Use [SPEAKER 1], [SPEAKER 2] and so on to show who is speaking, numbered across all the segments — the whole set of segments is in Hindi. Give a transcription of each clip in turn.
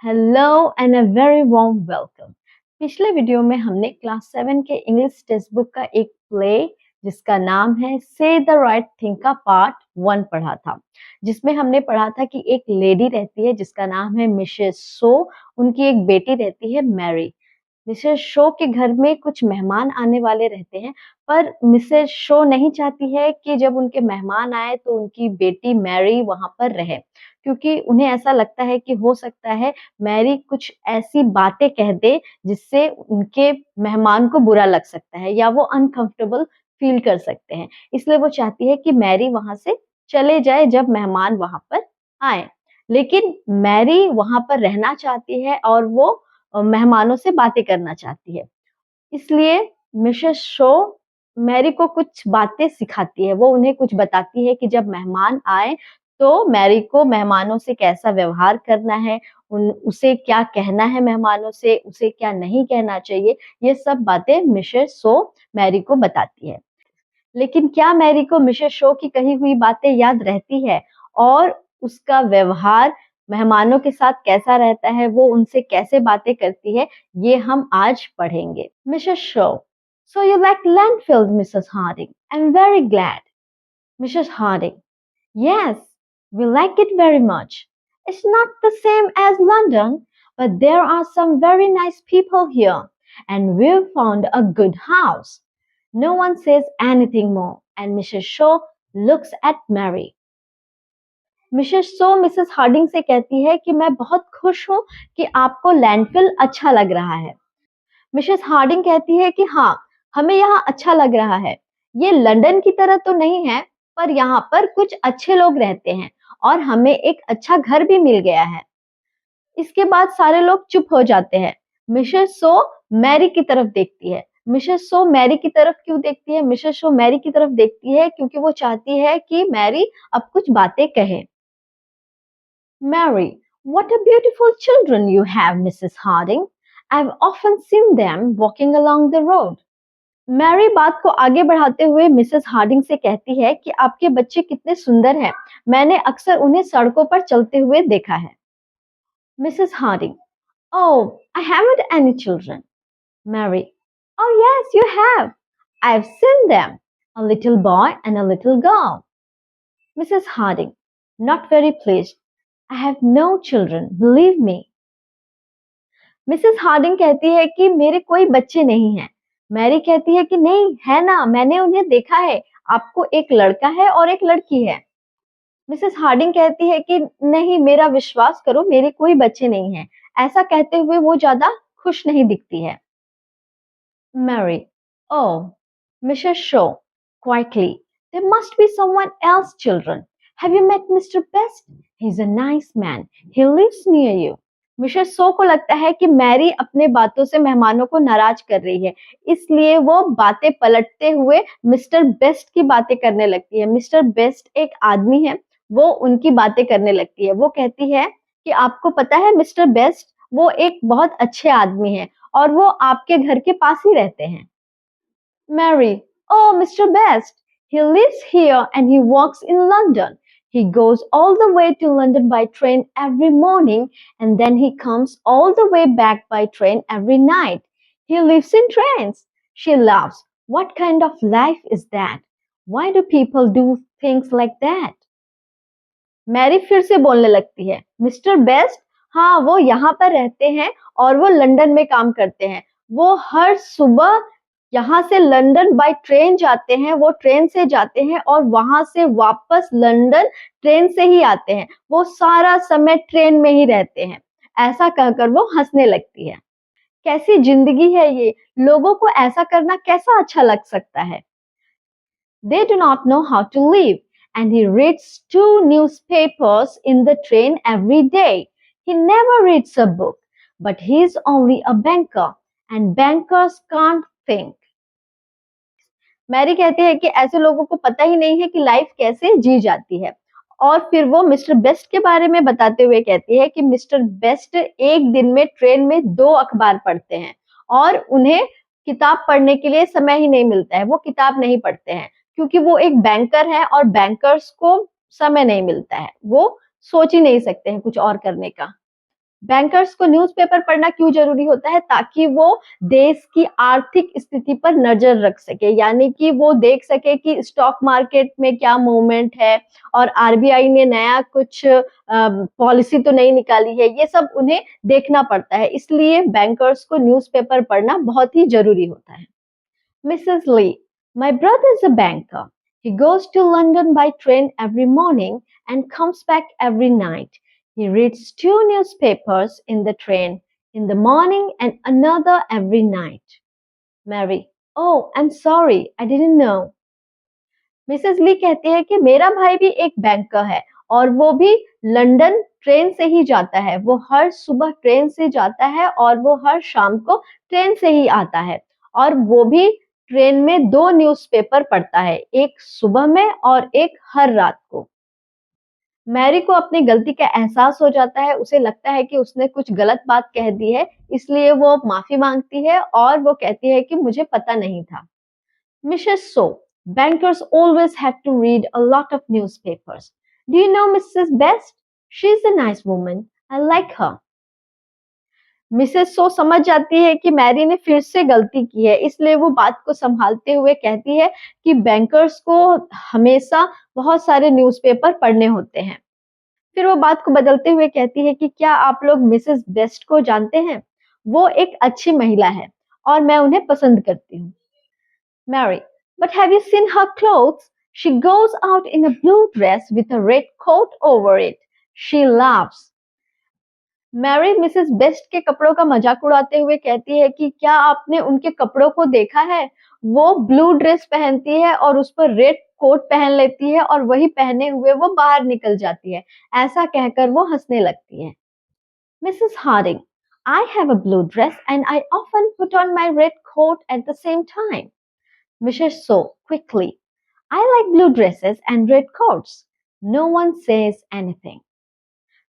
[SPEAKER 1] Hello and a very warm welcome. पिछले वीडियो में हमने क्लास 7 के इंग्लिश टेक्स्ट बुक का एक प्ले जिसका नाम है से द राइट थिंग का पार्ट 1 पढ़ा था, जिसमें हमने पढ़ा था कि एक लेडी रहती है जिसका नाम है मिसेस शो। उनकी एक बेटी रहती है मैरी। मिसेस शो के घर में कुछ मेहमान आने वाले रहते हैं, पर मिसेस शो नहीं चाहती है कि जब उनके मेहमान आए तो उनकी बेटी मैरी वहां पर रहे, क्योंकि उन्हें ऐसा लगता है कि हो सकता है मैरी कुछ ऐसी बातें कह दे जिससे उनके मेहमान को बुरा लग सकता है या वो अनकंफर्टेबल फील कर सकते हैं। इसलिए वो चाहती है कि मैरी वहां से चले जाए जब मेहमान वहां पर आए। लेकिन मैरी वहां पर रहना चाहती है और वो मेहमानों से बातें करना चाहती है। इसलिए मिसेस शो मैरी को कुछ बातें सिखाती है। वो उन्हें कुछ बताती है कि जब मेहमान आए तो मैरी को मेहमानों से कैसा व्यवहार करना है, उसे क्या कहना है मेहमानों से, उसे क्या नहीं कहना चाहिए। ये सब बातें मिसेस शो मैरी को बताती है। लेकिन क्या मैरी को मिसेस शो की कही हुई बातें याद रहती है और उसका व्यवहार मेहमानों के साथ कैसा रहता है, वो उनसे कैसे बातें करती है, ये हम आज पढ़ेंगे। Mrs show, so you like Landfield, Mrs. Harding? I'm very glad. Mrs. Harding, yes, we like it very much. It's not the same as London, but there are some very nice people here, and we've found a good house. No one says anything more, and Mrs. Shaw looks at Mary. Mrs Shaw Mrs Harding से कहती है कि मैं बहुत खुश हूँ कि आपको लैंडफिल अच्छा लग रहा है। मिसेस हार्डिंग कहती है कि हाँ, हमें यहाँ अच्छा लग रहा है। ये लंदन की तरह तो नहीं है, पर यहाँ पर कुछ अच्छे लोग रहते हैं और हमें एक अच्छा घर भी मिल गया है। इसके बाद सारे लोग चुप हो जाते हैं। मिसेस शो मैरी की तरफ देखती है। मिसेस शो मैरी की तरफ क्यों देखती है? मिसेस शो मैरी की तरफ देखती है क्योंकि वो चाहती है कि मैरी अब कुछ बातें कहे। Mary, what a beautiful children you have, Mrs. Harding. I've often seen them walking along the road. Mary बात को आगे बढ़ाते हुए मिसेस हार्डिंग से कहती है कि आपके बच्चे कितने सुंदर हैं। मैंने अक्सर उन्हें सड़कों पर चलते हुए देखा है। Mrs Harding, Oh, I haven't any children. Mary, Oh yes, you have. I've seen them. A little boy and a little girl. Mrs. Harding, not very pleased. I have no children, believe me. Mrs Harding कहती है कि मेरे कोई बच्चे नहीं हैं। मैरी कहती है कि नहीं है ना, मैंने उन्हें देखा है। आपको एक लड़का है और एक लड़की है। मिसेस हार्डिंग कहती है कि नहीं, मेरा विश्वास करो, मेरे कोई बच्चे नहीं हैं। ऐसा कहते हुए वो ज्यादा खुश नहीं दिखती है। Mary, oh, Mrs Shaw quietly, there must be someone else, children. Have you met Mr. Best? He's a nice man. He lives near you. Mrs show को लगता है कि मैरी अपने बातों से मेहमानों को नाराज कर रही है, इसलिए वो बातें पलटते हुए मिस्टर बेस्ट की बातें करने लगती है। मिस्टर बेस्ट एक आदमी है, वो उनकी बातें करने लगती है। वो कहती है कि आपको पता है मिस्टर बेस्ट, वो एक बहुत अच्छे आदमी है और वो आपके घर के पास ही रहते हैं। Mary, oh, Mr. Best, he lives here and he works in London. He goes all the way to London by train every morning and then he comes all the way back by train every night. He lives in trains. She laughs. What kind of life is that? Why do people do things like that? Mary फिर से बोलने लगती है। मिस्टर बेस्ट, हाँ, वो यहाँ पर रहते हैं और वो लंदन में काम करते हैं। वो हर सुबह यहाँ से लंदन बाय ट्रेन जाते हैं, वो ट्रेन से जाते हैं और वहां से वापस लंदन ट्रेन से ही आते हैं। वो सारा समय ट्रेन में ही रहते हैं। ऐसा कहकर वो हंसने लगती है। कैसी जिंदगी है ये, लोगों को ऐसा करना कैसा अच्छा लग सकता है। They do not know how to live, and he reads 2 newspapers in the train every day. He never reads a book, but he is only a banker, and bankers can't think. Mary कहती है कि ऐसे लोगों को पता ही नहीं है कि लाइफ कैसे जी जाती है। और फिर वो मिस्टर बेस्ट के बारे में बताते हुए कहती है कि मिस्टर बेस्ट एक दिन में ट्रेन में 2 अखबार पढ़ते हैं और उन्हें किताब पढ़ने के लिए समय ही नहीं मिलता है। वो किताब नहीं पढ़ते हैं क्योंकि वो एक बैंकर है और बैंकर्स को समय नहीं मिलता है। वो सोच ही नहीं सकते हैं कुछ और करने का। बैंकर्स को न्यूज़पेपर पढ़ना क्यों जरूरी होता है? ताकि वो देश की आर्थिक स्थिति पर नजर रख सके, यानी कि वो देख सके कि स्टॉक मार्केट में क्या मूवमेंट है और आरबीआई ने नया कुछ पॉलिसी तो नहीं निकाली है। ये सब उन्हें देखना पड़ता है, इसलिए बैंकर्स को न्यूज़पेपर पढ़ना बहुत ही जरूरी होता है। Mrs. Lee, my brother is a banker. He goes to London by train every morning and comes back every night. He reads two newspapers in the train, in the morning and another every night. Mary, oh, I'm sorry, I didn't know. Mrs Lee कहती है कि मेरा भाई भी एक बैंकर है और वो भी लंदन ट्रेन से ही जाता है। वो हर सुबह ट्रेन से जाता है और वो हर शाम को ट्रेन से ही आता है और वो भी ट्रेन में दो न्यूज़पेपर पढ़ता है, एक सुबह में और एक हर रात को। मैरी को अपनी गलती का एहसास हो जाता है, उसे लगता है कि उसने कुछ गलत बात कह दी है, इसलिए वो माफी मांगती है और वो कहती है कि मुझे पता नहीं था। Mrs. So, bankers always have to read a lot of newspapers. Do you know Mrs. Best? She's a nice woman. I like her. Mrs So समझ जाती है कि मैरी ने फिर से गलती की है, इसलिए वो बात को संभालते हुए कहती है कि बैंकर्स को हमेशा बहुत सारे न्यूज़पेपर पढ़ने होते हैं। फिर वो बात को बदलते हुए कहती है कि क्या आप लोग मिसेस बेस्ट को जानते हैं? वो एक अच्छी महिला है और मैं उन्हें पसंद करती हूँ। Mary, but have you seen her clothes? She goes out in a blue dress with a red coat over it. She laughs. Mary Mrs Best के कपड़ों का मजाक उड़ाते हुए कहती है कि क्या आपने उनके कपड़ों को देखा है? वो ब्लू ड्रेस पहनती है और उस पर रेड कोट पहन लेती है और वही पहने हुए वो बाहर निकल जाती है। ऐसा कहकर वो हंसने लगती है। Mrs. Harding, I have a blue dress and I often put on my red coat at the same time. Mrs. So quickly, I like blue dresses and red coats. No one says anything.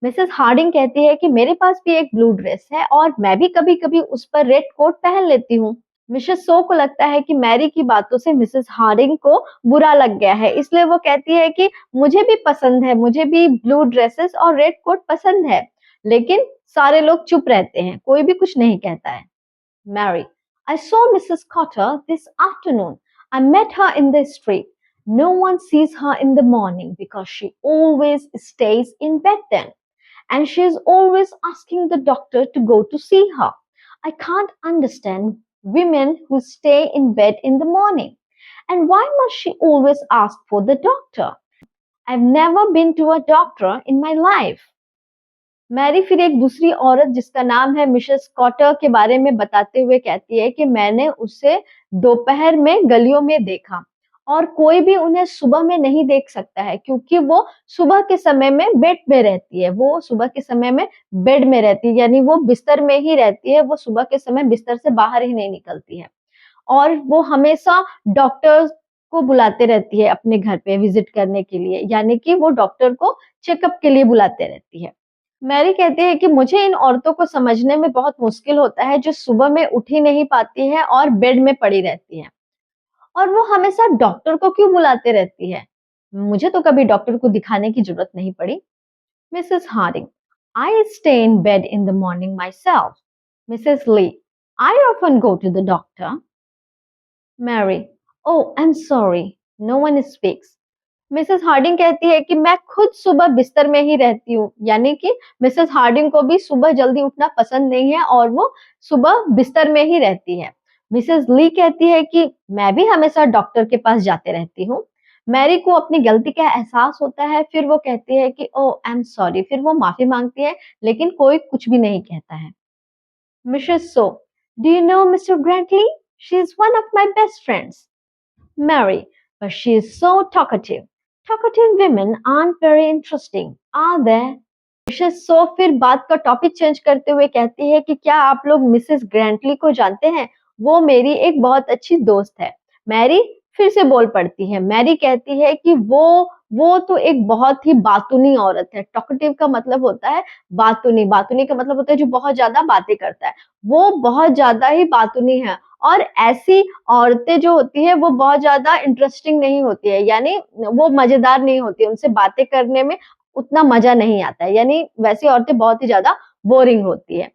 [SPEAKER 1] Mrs Harding कहती है कि मेरे पास भी एक ब्लू ड्रेस है और मैं भी कभी-कभी उस पर रेड कोट पहन लेती हूँ। मिसेस सो को लगता है कि मैरी की बातों से मिसेस हार्डिंग को बुरा लग गया है, इसलिए वो कहती है कि मुझे भी पसंद है, मुझे भी ब्लू ड्रेसेस और रेड कोट पसंद है, लेकिन सारे लोग चुप रहते हैं, कोई भी कुछ नहीं कहता है। Mary, I saw Mrs. Cotter this afternoon. I met her in the street. No one sees her in the morning because she always stays in bed then. And she is always asking the doctor to go to see her. I can't understand women who stay in bed in the morning. And why must she always ask for the doctor? I've never been to a doctor in my life. Mary फिर एक दूसरी औरत जिसका नाम है मिसेस कॉटर के बारे में बताते हुए कहती है कि मैंने उसे दोपहर में गलियों में देखा और कोई भी उन्हें सुबह में नहीं देख सकता है क्योंकि वो सुबह के समय में बेड में रहती है। वो सुबह के समय में बेड में रहती है, यानी वो बिस्तर में ही रहती है। वो सुबह के समय बिस्तर से बाहर ही नहीं निकलती है और वो हमेशा डॉक्टर को बुलाते रहती है अपने घर पे विजिट करने के लिए, यानी कि वो डॉक्टर को चेकअप के लिए बुलाते रहती है। मैरी कहती है कि मुझे इन औरतों को समझने में बहुत मुश्किल होता है जो सुबह में उठ ही नहीं पाती हैं और बेड में पड़ी रहती हैं और वो हमेशा डॉक्टर को क्यों बुलाते रहती है। मुझे तो कभी डॉक्टर को दिखाने की जरूरत नहीं पड़ी। Mrs Harding, I stay in bed in the morning myself. Mrs Lee, I often go to the doctor. Mary, oh I am sorry, no one speaks. Mrs Harding कहती है कि मैं खुद सुबह बिस्तर में ही रहती हूँ, यानी कि मिसेस हार्डिंग को भी सुबह जल्दी उठना पसंद नहीं है और वो सुबह बिस्तर में ही रहती है। मिसेस ली कहती है कि मैं भी हमेशा डॉक्टर के पास जाते रहती हूँ। मैरी को अपनी गलती का एहसास होता है, फिर वो कहती है कि ओह आई एम सॉरी, फिर वो माफी मांगती है, लेकिन कोई कुछ भी नहीं कहता है। Mrs So, do you know Mr Grantly? She is one of my best friends. Mary, but she is so talkative. Talkative women aren't very interesting, are they? Mrs So फिर बात का टॉपिक चेंज करते हुए कहती है कि क्या आप लोग मिसेस ग्रैंटली को जानते हैं? वो मेरी एक बहुत अच्छी दोस्त है। मैरी फिर से बोल पड़ती है। मैरी कहती है कि वो तो एक बहुत ही बातूनी औरत है। टॉकेटिव का मतलब होता है बातूनी, बातूनी का मतलब होता है जो बहुत ज्यादा बातें करता है। वो बहुत ज्यादा ही बातूनी है और ऐसी औरतें जो होती है वो बहुत ज्यादा इंटरेस्टिंग नहीं होती है, यानी वो मजेदार नहीं होती है, उनसे बातें करने में उतना मजा नहीं आता है, यानी वैसी औरतें बहुत ही ज्यादा बोरिंग होती है।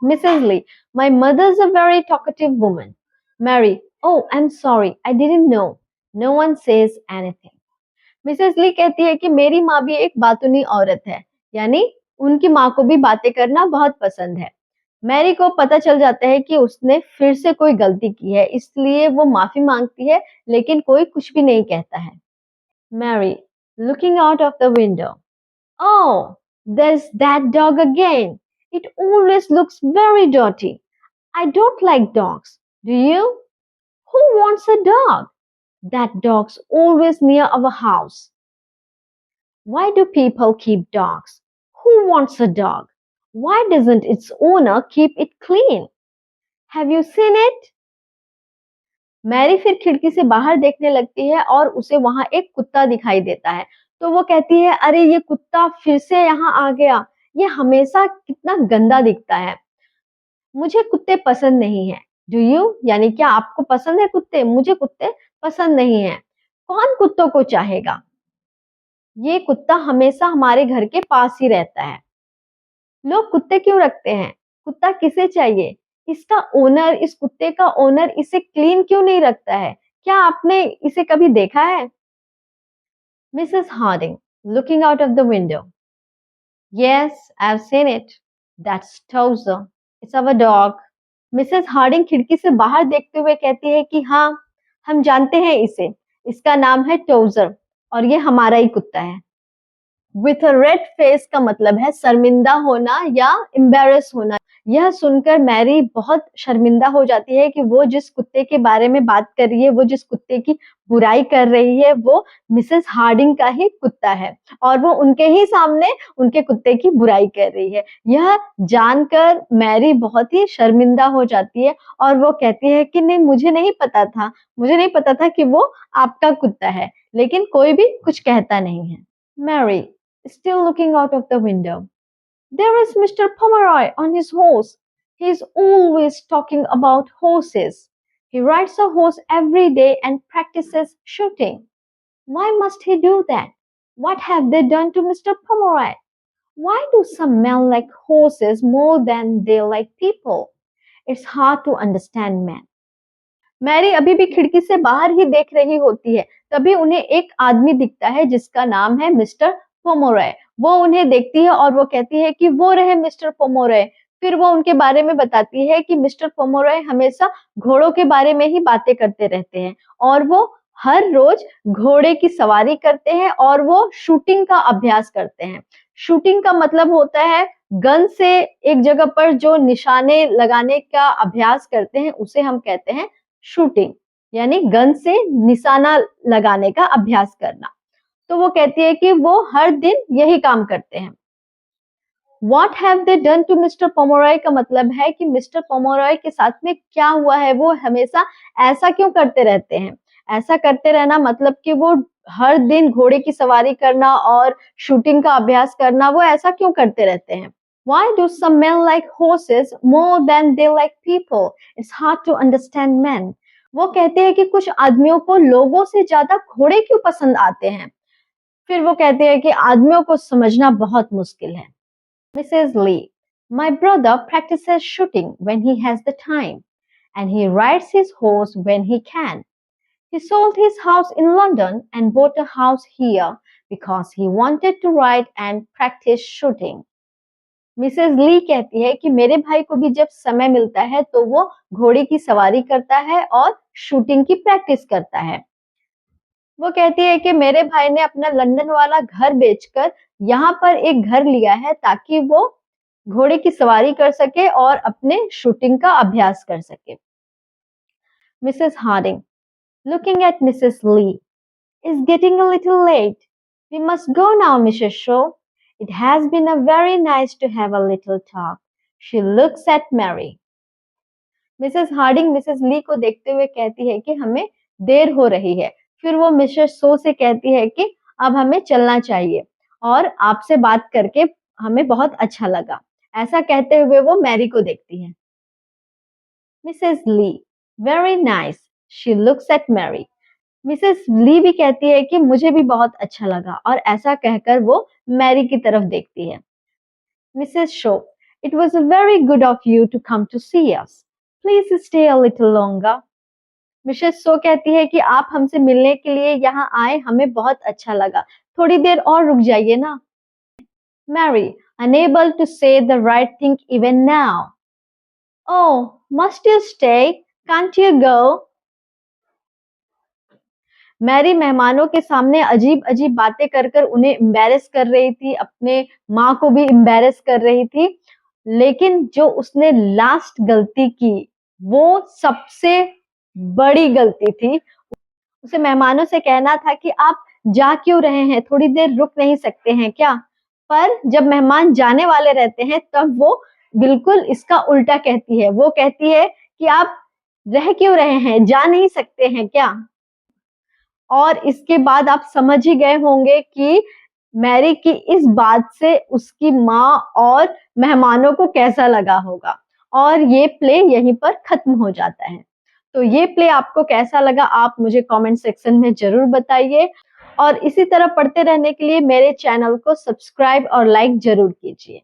[SPEAKER 1] Mrs Lee, my mother is a very talkative woman. Mary, oh I am sorry, I didn't know, no one says anything. Mrs Lee कहती है कि मेरी माँ भी एक बातूनी औरत है, यानी उनकी माँ को भी बातें करना बहुत पसंद है। मैरी को पता चल जाता है कि उसने फिर से कोई गलती की है, इसलिए वो माफी मांगती है, लेकिन कोई कुछ भी नहीं कहता है। Mary, looking out of the window, oh, there's that dog again. It always looks very dirty. I don't like dogs. Do you? Who wants a dog? That dog's always near our house. Why do people keep dogs? Who wants a dog? Why doesn't its owner keep it clean? Have you seen it? Mary फिर खिड़की से बाहर देखने लगती है और उसे वहां एक कुत्ता दिखाई देता है। तो वो कहती है, अरे ये कुत्ता फिर से यहाँ आ गया, ये हमेशा कितना गंदा दिखता है। मुझे कुत्ते पसंद नहीं है। डू यू, यानी क्या आपको पसंद है कुत्ते? मुझे कुत्ते पसंद नहीं है। कौन कुत्तों को चाहेगा? ये कुत्ता हमेशा हमारे घर के पास ही रहता है। लोग कुत्ते क्यों रखते हैं? कुत्ता किसे चाहिए? इसका ओनर, इस कुत्ते का ओनर इसे क्लीन क्यों नहीं रखता है? क्या आपने इसे कभी देखा है? Mrs Harding, looking out of the window, yes I have seen it, that's Towser, it's our dog. Mrs Harding खिड़की से बाहर देखते हुए कहती है कि हाँ, हम जानते हैं इसे, इसका नाम है टोजर और ये हमारा ही कुत्ता है। विथ अ रेड फेस का मतलब है शर्मिंदा होना या एम्बेरस होना। यह सुनकर मैरी बहुत शर्मिंदा हो जाती है कि वो जिस कुत्ते के बारे में बात कर रही है, वो जिस कुत्ते की बुराई कर रही है, वो मिसेस हार्डिंग का ही कुत्ता है और वो उनके ही सामने उनके कुत्ते की बुराई कर रही है। यह जानकर मैरी बहुत ही शर्मिंदा हो जाती है और वो कहती है कि नहीं, मुझे नहीं पता था कि वो आपका कुत्ता है, लेकिन कोई भी कुछ कहता नहीं है। Mary, still looking out of the window. There is Mr. Pomeroy on his horse. He is always talking about horses. He rides a horse every day and practices shooting. Why must he do that? What have they done to Mr. Pomeroy? Why do some men like horses more than they like people? It's hard to understand men. Mary अभी भी खिड़की से बाहर ही देख रही होती है, तभी उन्हें एक आदमी दिखता है जिसका नाम है मिस्टर पोमोरॉय। वो उन्हें देखती है और वो कहती है कि वो रहे मिस्टर पोमोरॉय। फिर वो उनके बारे में बताती है कि मिस्टर पोमोरॉय हमेशा घोड़ों के बारे में ही बातें करते रहते हैं और वो हर रोज घोड़े की सवारी करते हैं और वो शूटिंग का अभ्यास करते हैं। शूटिंग का मतलब होता है गन से एक जगह पर जो निशाने लगाने का अभ्यास करते हैं, उसे हम कहते हैं शूटिंग, यानी गन से निशाना लगाने का अभ्यास करना। तो वो कहती है कि वो हर दिन यही काम करते हैं। What have they done to Mr. Pomeroy का मतलब है कि मिस्टर पोमोरॉय के साथ में क्या हुआ है, वो हमेशा ऐसा क्यों करते रहते हैं। ऐसा करते रहना मतलब कि वो हर दिन घोड़े की सवारी करना और शूटिंग का अभ्यास करना, वो ऐसा क्यों करते रहते हैं। Why do some men like horses more than they like people? It's hard to understand men. वो कहते हैं कि कुछ आदमियों को लोगों से ज्यादा घोड़े क्यों पसंद आते हैं। फिर वो कहते हैं कि आदमियों को समझना बहुत मुश्किल है। Mrs. Lee, my brother practices shooting when he has the time, and he rides his horse when he can. He sold his house in London and bought a house here because he wanted to ride and practice shooting. Mrs Lee कहती है कि मेरे भाई को भी जब समय मिलता है तो वो घोड़े की सवारी करता है और शूटिंग की प्रैक्टिस करता है। वो कहती है कि मेरे भाई ने अपना लंदन वाला घर बेचकर यहाँ पर एक घर लिया है ताकि वो घोड़े की सवारी कर सके और अपने शूटिंग का अभ्यास कर सके। Mrs Harding, looking at Mrs Lee, is getting a little late, we must go now Mrs Shaw, it has been a very nice to have a little talk, she looks at Mary. Mrs Harding Mrs Lee को देखते हुए कहती है कि हमें देर हो रही है। फिर वो मिसेस शो से कहती है कि अब हमें चलना चाहिए और आपसे बात करके हमें बहुत अच्छा लगा। ऐसा कहते हुए वो मैरी को देखती है। Mrs Lee, very nice, she looks at Mary. Mrs Lee भी कहती है कि मुझे भी बहुत अच्छा लगा और ऐसा कहकर वो मैरी की तरफ देखती है। Mrs show, It was very good of you to come to see us. Please stay a little longer. Mrs So कहती है कि आप हमसे मिलने के लिए यहाँ आए, हमें बहुत अच्छा लगा। थोड़ी देर और रुक जाइए ना। Mary, unable to say the right thing even now. Oh, must you stay? Can't you go? Mary मेहमानों के सामने अजीब अजीब बातें कर कर उन्हें एम्बेरस कर रही थी, अपने माँ को भी एम्बेरस कर रही थी, लेकिन जो उसने लास्ट गलती की वो सबसे बड़ी गलती थी। उसे मेहमानों से कहना था कि आप जा क्यों रहे हैं, थोड़ी देर रुक नहीं सकते हैं क्या? पर जब मेहमान जाने वाले रहते हैं तब वो बिल्कुल इसका उल्टा कहती है। वो कहती है कि आप रह क्यों रहे हैं, जा नहीं सकते हैं क्या? और इसके बाद आप समझ ही गए होंगे कि मैरी की इस बात से उसकी माँ और मेहमानों को कैसा लगा होगा। और ये प्ले यहीं पर खत्म हो जाता है। तो ये प्ले आपको कैसा लगा आप मुझे कमेंट सेक्शन में जरूर बताइए, और इसी तरह पढ़ते रहने के लिए मेरे चैनल को सब्सक्राइब और लाइक जरूर कीजिए।